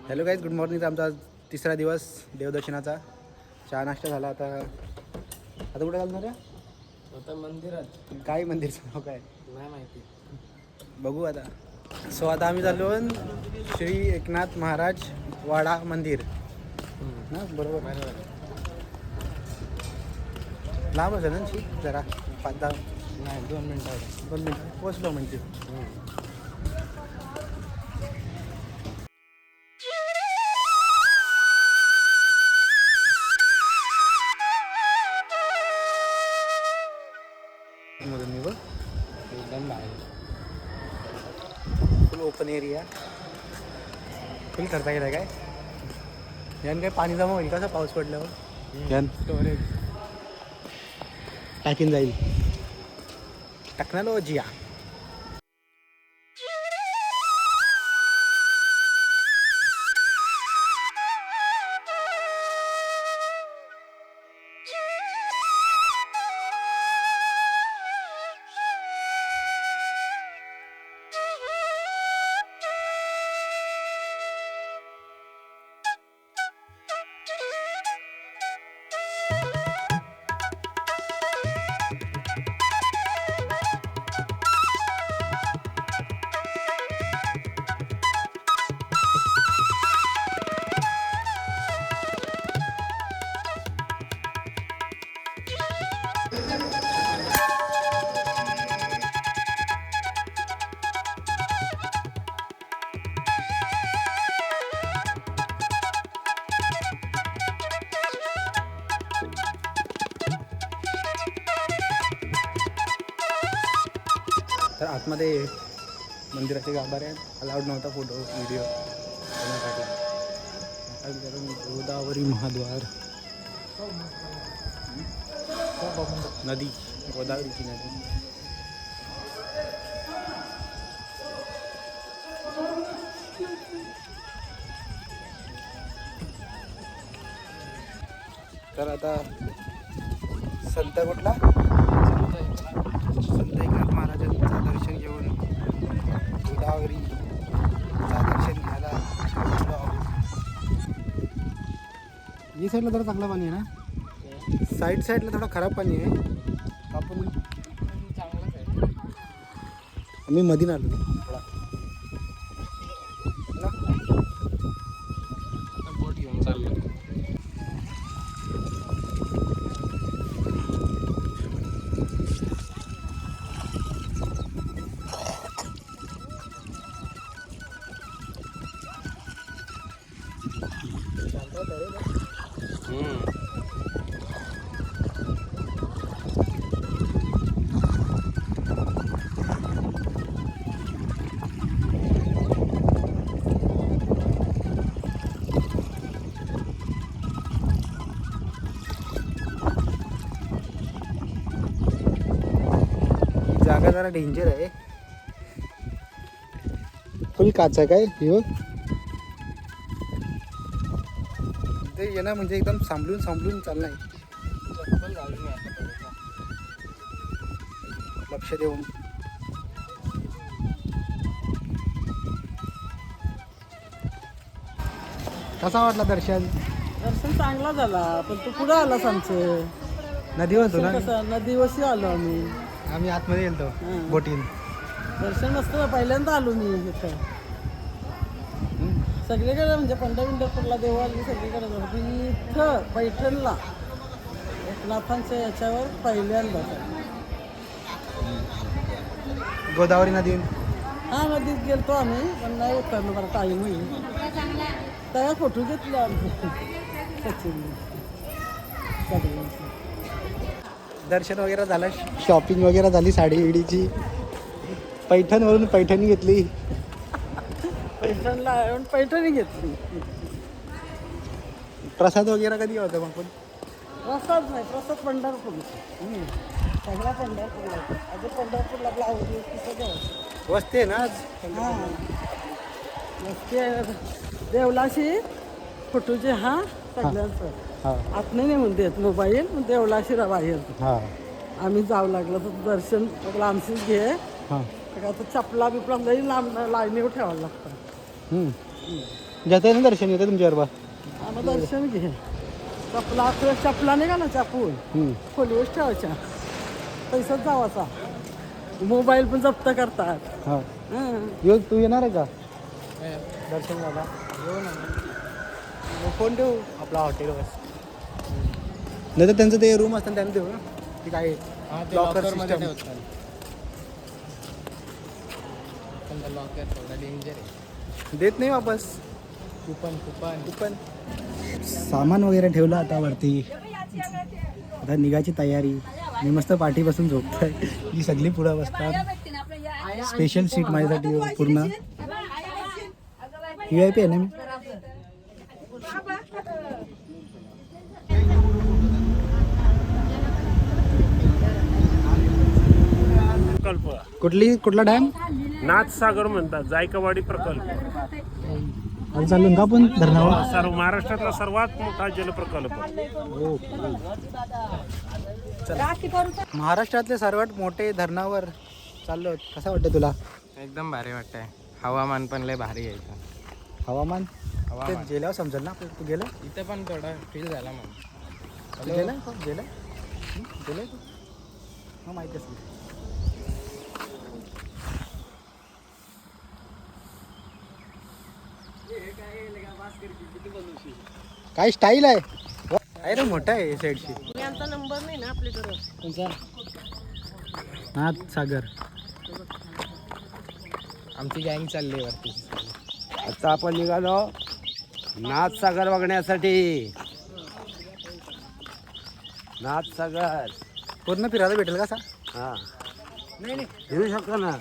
Hello guys, good मॉर्निंगचा आमचा तिसरा दिवस देवदर्शनाचा. चहा नाश्ता झाला. आता कुठे चालणार आहे? आता मंदिरात. काय मंदिरचं नाव काय नाही माहिती, बघू आता. सो आता आम्ही चाललो श्री एकनाथ महाराज वाडा मंदिर ना. बरोबर लांब असेल ना जरा, 5-10 नाही 2 मिनिटं. 2 मिनिटं पोचलो म्हणजे. मधून मी बघ एकदम बाहेर. फुल ओपन एरिया, फुल करता गेला काय. यान काय पाणी जमा होईल कसं पाऊस पडल्यावर? यान स्टोरेज टाकीन जाईल. टेक्नॉलॉजी. तर आतमध्ये मंदिराचे गाभारे अलाउड नव्हता फोटो व्हिडिओ करण्यासाठी. गोदावरी महाद्वार नदी, गोदावरीची नदी. तर आता संत कुठला? संत एकनाथ महाराजांचं दर्शन घेऊन गोदावरीचं दर्शन घ्यायला आलो आहोत. ही साईडला जरा चांगलं पाणी आहे ना, साईडला थोडं खराब पाणी आहे. आपण चांगलाच आहे. आम्ही मधीन आलो थोडा बोट घेऊन चाललो. जागा जरा डेंजर आहे. फुल काच आहे काय ही. ते येणं म्हणजे एकदम सांभाळून चालणार आहे. चप्पल घालून यायला पाहिजे. लक्ष देऊन. कसा वाटला दर्शन? दर्शन चांगला झाला, पण तू पुढे आलास आमचं. नदीवर होतो ना कसं नदीवशी आलो आम्ही. आम्ही आतमध्ये गेलतो हां. बोटीन. दर्शन मस्त पहिल्यांदा आलो मी इथं. सगळीकडे म्हणजे पंढरपूरला देवाला सगळीकडे जातो. मी इथं पैठणला एकनाथांच्या याच्यावर पहिल्यांदा. गोदावरी नदी. हा नदीत गेलतो आम्ही, पण नाही उतरलो बरं टाईम होईल. त्या फोटो घेतले आम्ही सचिन सगळ्यांची. दर्शन वगैरे झालं, शॉपिंग वगैरे झाली, साडी विडीची. पैठणवरून पैठणी घेतली. पैठणला येऊन पैठणी घेतली. प्रसाद वगैरे कधी होतं मग पण? प्रसाद नाही, प्रसाद पंढरपूर. सगळा पंढरपूरला. अजून पंढरपूरला ब्लाऊज सगळं वस्ती आहे ना आज. हां ते देवलाशी फोटोचे हा सगळ्यांचं. हां आतने नेऊन देत मोबाईल, देवलाशी बाहेर. हां आम्ही जाऊ लागलो तर दर्शन लांबशीच घे. हां आता चपला बिपला लई लांब लाईनीवर ठेवायला लागतं. जाते ना दर्शन येते तुमच्या बरोबर. आम्हाला दर्शन घे. चपला आपल्या चपला नाही का ना चापून खोलीवर ठेवायच्या, पैसाच जावाचा. मोबाईल पण जप्त करतात. हां हं. यो तू येणार आहे का दर्शन घ्यायला? फोन ठेवू आपला हॉटेलवर, नाही तर त्यांचं ते रूम असतं त्यांना देऊ ना. ती काय लॉकर लॉकरमध्ये सिस्टम ठेवतात. पण लॉकर थोडा डेंजर आहे. देत नाही वापस. कुपन पण सामान वगैरे ठेवलं आता वरती. आता निघायची तयारी. मी मस्त पाठीपासून झोपतोय. ही सगळी पुढं बसतात. स्पेशल सीट माझ्यासाठी पूर्ण VIP आहे ना मी. प्रकल्प कुठला डॅम नाथसागर म्हणतात, जायकवाडी प्रकल्प. आज चाललो का आपण धरणावर? सर्व महाराष्ट्रातला सर्वात मोठा जलप्रकल्प. महाराष्ट्रातले सर्वात मोठे धरणावर चाललो. कसं वाटतं तुला? एकदम भारी वाटतंय. हवामान पण लय भारी आहे इथं. हवामान ते गेल्यावर समजेल ना आपल्याला. तू गेला इथं पण थोडा फील झाला मग. गेला गेला गेलाय तू? मग माहिती असेल. काय स्टाईल आहे. आहे रे मोठा आहे साईडशी. यांचा नंबर नाही ना आपल्याकडं. कोणचा? नाथसागर. आमची गँग चालली वरती. आता आपण निघालो नाथसागर बघण्यासाठी. नाथसागर पूर्ण फिरायला भेटेल का? हा येऊ शकतो ना.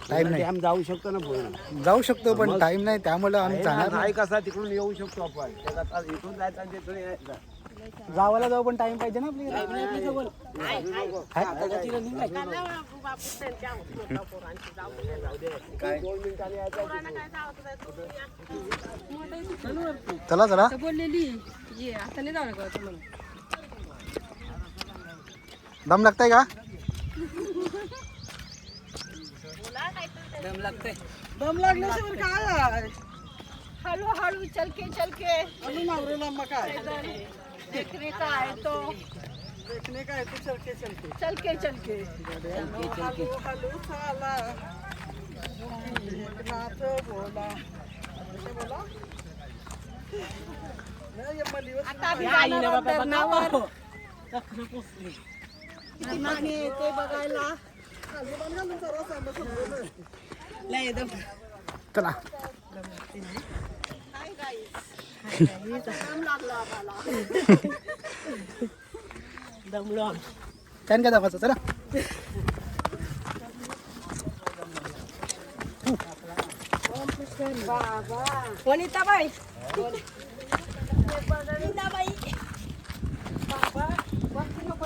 टाइम नाही. डॅम जाऊ शकतो ना पूर्ण. जाऊ शकतो पण टाइम नाही, त्यामुळे आम्ही जाणार नाही कसा तिकडून येऊ शकतो आपण. त्याचा इथून जायचं आणि तिथून यायचं. गावाला जाऊ पण टाइम पाहिजे ना आपल्याला. चला चला. बोललेली ये आता नाही जाऊ नका तुम्हाला. दम लागताय का? दम लागल्याशिवाय काय आहे? हळू हळू चलके अजून नवऱ्याला मग काय देखने का है तो देखणे काय तू चलके चलके चलके हलू हलू चाला एकनाथ बोला. कसे बोला? नाही, ये मलीवर आता आम्ही जाणार आहोत धरणावर. किती ते बघायला खाली पण घालून सर्व सांगत होतो. चला. छान काय दाखवायचं. चला. वनिताबाई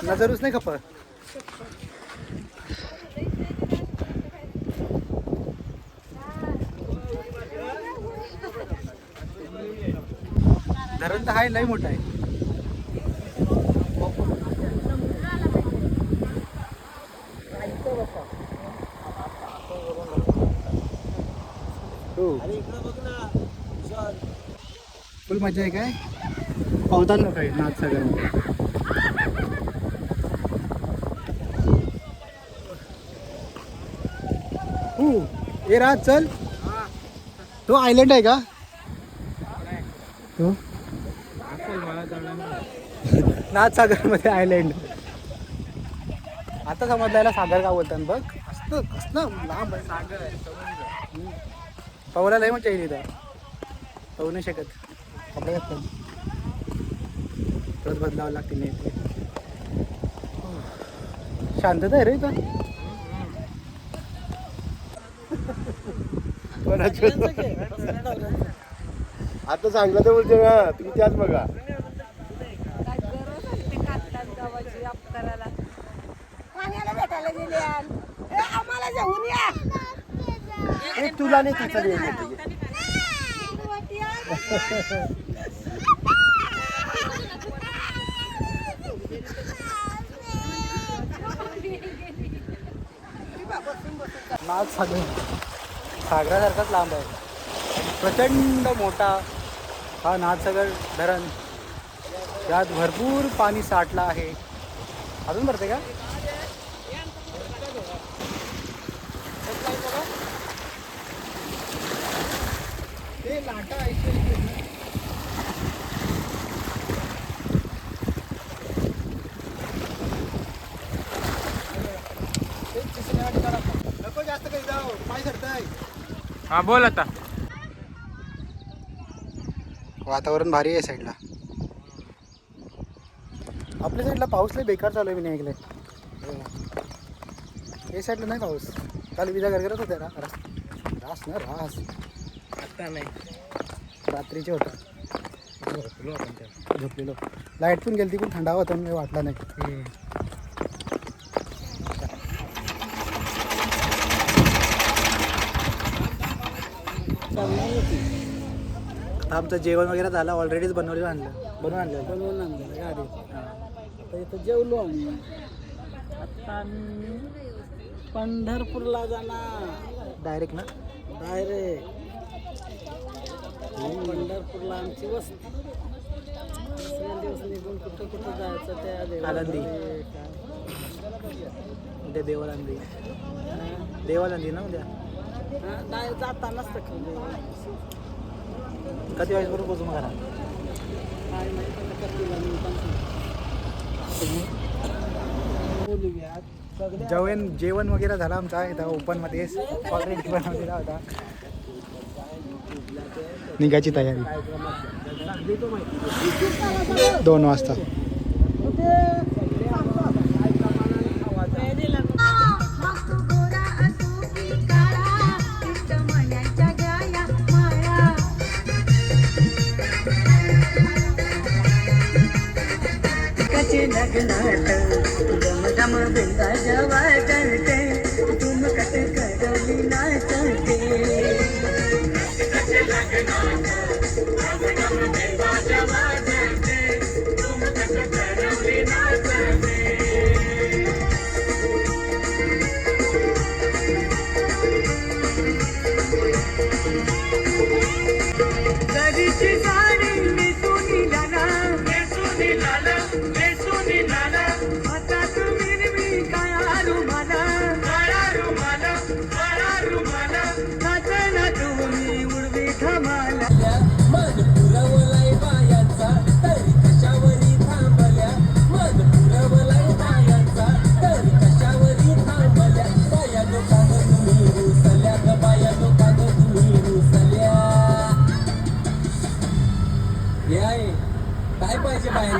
नजरूच नाही खप. धरण तर हाय लय मोठं आहे. फुल मजा आहे काय पावतात ना काही नाथसागरमध्ये. ए राज चल. तो आयलंड आहे का? तो नाथसागर मध्ये आयलंड. आता समजलायला सागर का बोलतात बघ. असतं कसलं लांब आहे सागर. पवला लय मजा येईल इथं. पाहू नाही शकत. कपडे घातले परत बदलावं लागते नाही ते. शांतता आहे रे इथं. आता सांगलं तर बोलते ना तुम्ही त्याच बघा. काय गरज आहे ते काढतात गावाची अपकाराला. पाण्याला भेटायला गेले आम्हाला जाऊन या. तुला नाही तिचा नाथसागर सागरासारखाच लांब आहे. प्रचंड मोठा हा नाथसागर धरण, यात भरपूर पाणी साठलं आहे. अजून भरते का? ते लाटा नको जास्त काही जाऊ, पाय सरताय. हा बोल आता. वातावरण भारी आहे साईडला. आपल्या साईडला पाऊस लय बेकार चालू आहे. मी नाही ऐकलंय हे साईडला नाही पाऊस. काल विजा गरगरत होत्या ना. रास ना रास. आता नाही, रात्रीचे होता. झोपलेलो. लाईट पण गेली पण थंडावा होता मी वाटला नाही. आता आमचं जेवण वगैरे झालं. ऑलरेडीच बनवून आणलं गाडी. आता इथं जेवलो आम्ही. आता आम्ही पंढरपूरला जाणार डायरेक्ट ना. डायरेक्ट. पंढरपूरला आमची वस्ती. दुसऱ्या दिवस निघून कुठं कुठं जायचं त्या आळंदी. उद्या देवालांदी. देवालांदी ना उद्या. नाही जातानाच तर कधी वाजेपर्यंत पोहोचू मग घरात? काय नाही त्याला करतील आम्ही बोलूया. जेवण वगैरे झालं आमचा इथं ओपनमध्ये ऑलरेडी बनवलेला होता. निघायची तयारी 2 वाजता. काय पाहिजे बाहेर?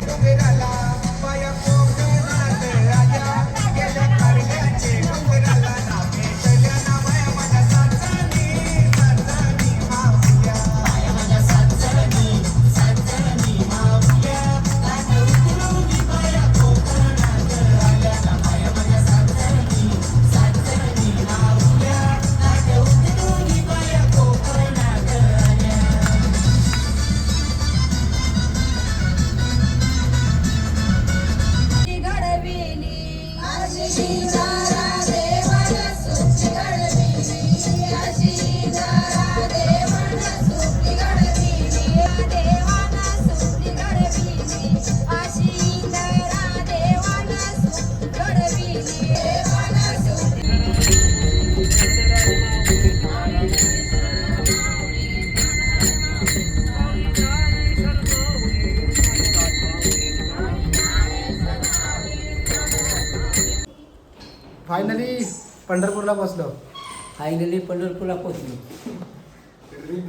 फायनली पंढरपूरला पोहोचलो. फायनली पंढरपूरला पोहोचलो.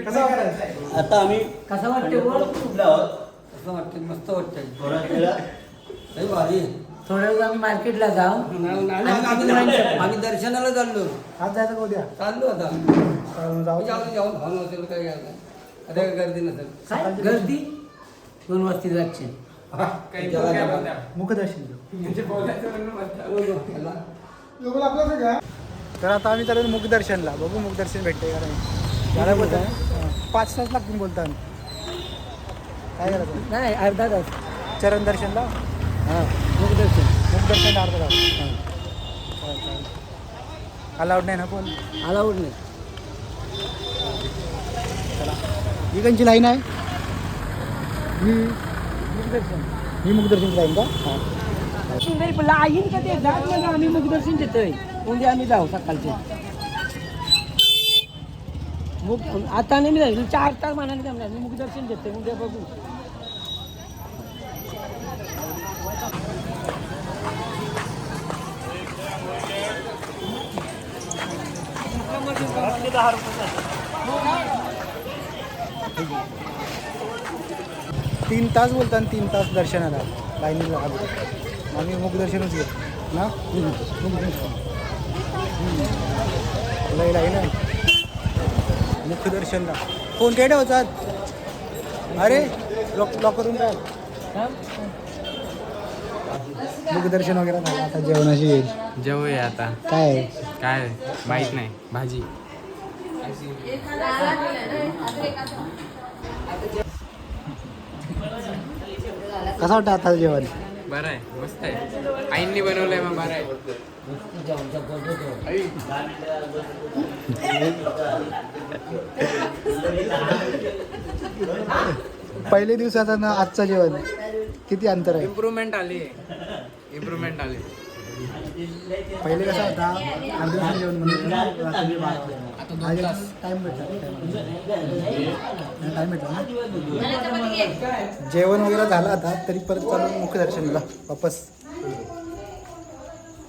कसं वाटतं? आता आम्ही कसं वाटते? कसं वाटते? मस्त वाटतंय. थोड्या वेळ आम्ही मार्केटला जाऊ. आम्ही दर्शनाला चाललो. आज जायचं का उद्या? चाललो आता. जाऊ. जाऊन भावना असेल काही अरे गर्दी नसेल. काय गर्दी? 2 वाजता जायचे. मुखदर्शन. तर आता आम्ही चालू मुखदर्शनला. बघू मुखदर्शन भेटते का नाही. झाला बोलता 5 तास लागतील बोलता. काय करायचं? नाही अर्धा तास. चरण दर्शनला. हां मुखदर्शन. मुखदर्शन अर्धा तास. अलाउड नाही ना पण. अलाउड नाही. चला ही कंची लाईन आहे ही मुखदर्शन ही मुखदर्शनची लाईन का सुंदर आईन का ते जात म्हणजे आम्ही मुखदर्शन देतोय उद्या आम्ही जाऊ सकाळचे आता नाही मी जाईल 4 तास मानाने जमणार मी मुखदर्शन देते उद्या बघू तीन तास बोलतात 3 तास दर्शनाला लाईनीला आम्ही मुखदर्शनच घेतो ना लई लाईन आहे मुखदर्शनला कोणत्या ठेवतात अरे लॉक करून राह मुखदर्शन वगैरे झालं आता जेवणाची येईल जेवूया आता काय आहे? काय माहित नाही भाजी कसं वाटतं आता जेवण बरं आहे मस्त आहे आईंनी बनवलंय मग बरं आहे पहिले दिवसात ना आजचं जेवण किती अंतर आहे इम्प्रूव्हमेंट आली पहिले कसं होता अर्ध्या जेवण म्हणून रात्री 12 वाजता टाइम भेटला ना जेवण वगैरे झालं आता तरी परत चालू मुखदर्शनला वापस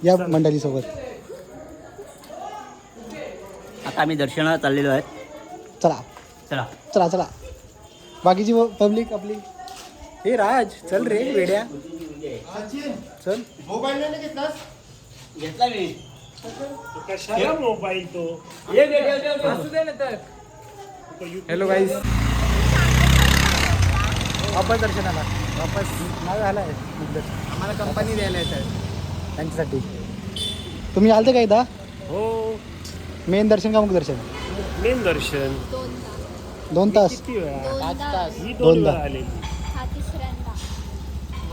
या मंडळीसोबत आता आम्ही दर्शनाला चाललेलो आहे चला चला चला चला बाकीची पब्लिक आपली हे राज चल रे वेड्या चल घेतला मी कशाला मोबाईल तो हॅलो गाईज वापस दर्शनाला वापस नाव झालं आहे मुखदर्शन आम्हाला कंपनी द्यायला येतात त्यांच्यासाठी तुम्ही आलते का एकदा हो मेन दर्शन का मुखदर्शन मेन दर्शन 2 तास किती वेळा 5 तास ही 2 दोनदा. वेळा आलेली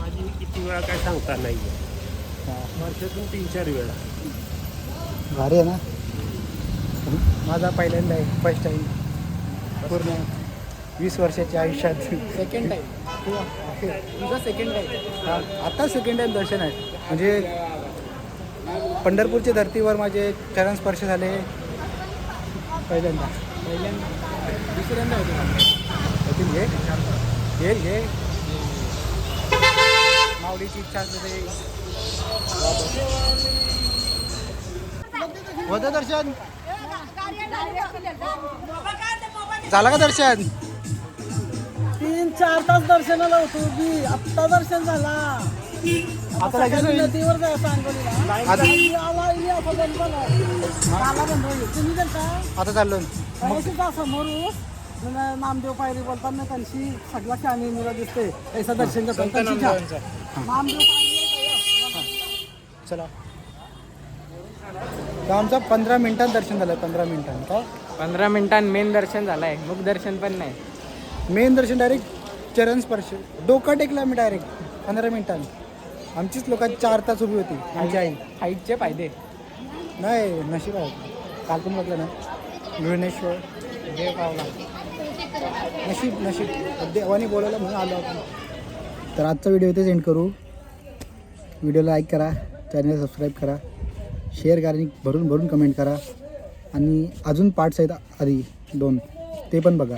माझी किती वेळा काय सांगता नाही वर्षातून 3-4 वेळा भारी आहे ना माझा पहिल्यांदा आहे फर्स्ट टाईम पूर्ण 20 वर्षाच्या आयुष्यात सेकंड टाइम तुझा सेकंड टाइम आता सेकंड टाईम दर्शन आहे म्हणजे पंढरपूरच्या धर्तीवर माझे चरण स्पर्श झाले पहिल्यांदा दुसऱ्यांदा होतो घे माऊलीची इच्छा असते होतं दर्शन झालं का दर्शन 3-4 तास दर्शनाला होतो मी आत्ता दर्शन झाला आता लगेच होईल. नदीवर जायचं अंगोलीला आला इली असा गणपत आला गणपती तुम्ही गेलता आता चाललो का समोर नामदेव पायरी बोलताना त्यांची सगळा शाणी मुला दिसते ऐसा दर्शन करतात त्यांची नामदेव पायरी चला तर आमचं 15 मिनिटांत दर्शन झालं 15 मिनिटांत काय 15 मिनिटांत मेन दर्शन झालंय मुख दर्शन पण नाही मेन दर्शन डायरेक्ट चरण स्पर्श डोकं टेकला मी डायरेक्ट 15 मिनिटांत आमचीच लोक 4 तास उभी होती आमची आई हाईटचे फायदे नाही नशीब आहे काल पण बघलं ना भुवनेश्वर देव पावला नशीब देवाने बोलायला म्हणून आलो आपण तर आजचा व्हिडिओ इथेच एंड करू व्हिडिओला लाईक करा चॅनलला सबस्क्राईब करा शेअर करा आणि भरून कमेंट करा आणि अजून पार्ट्स आहेत आधी 2 ते पण बघा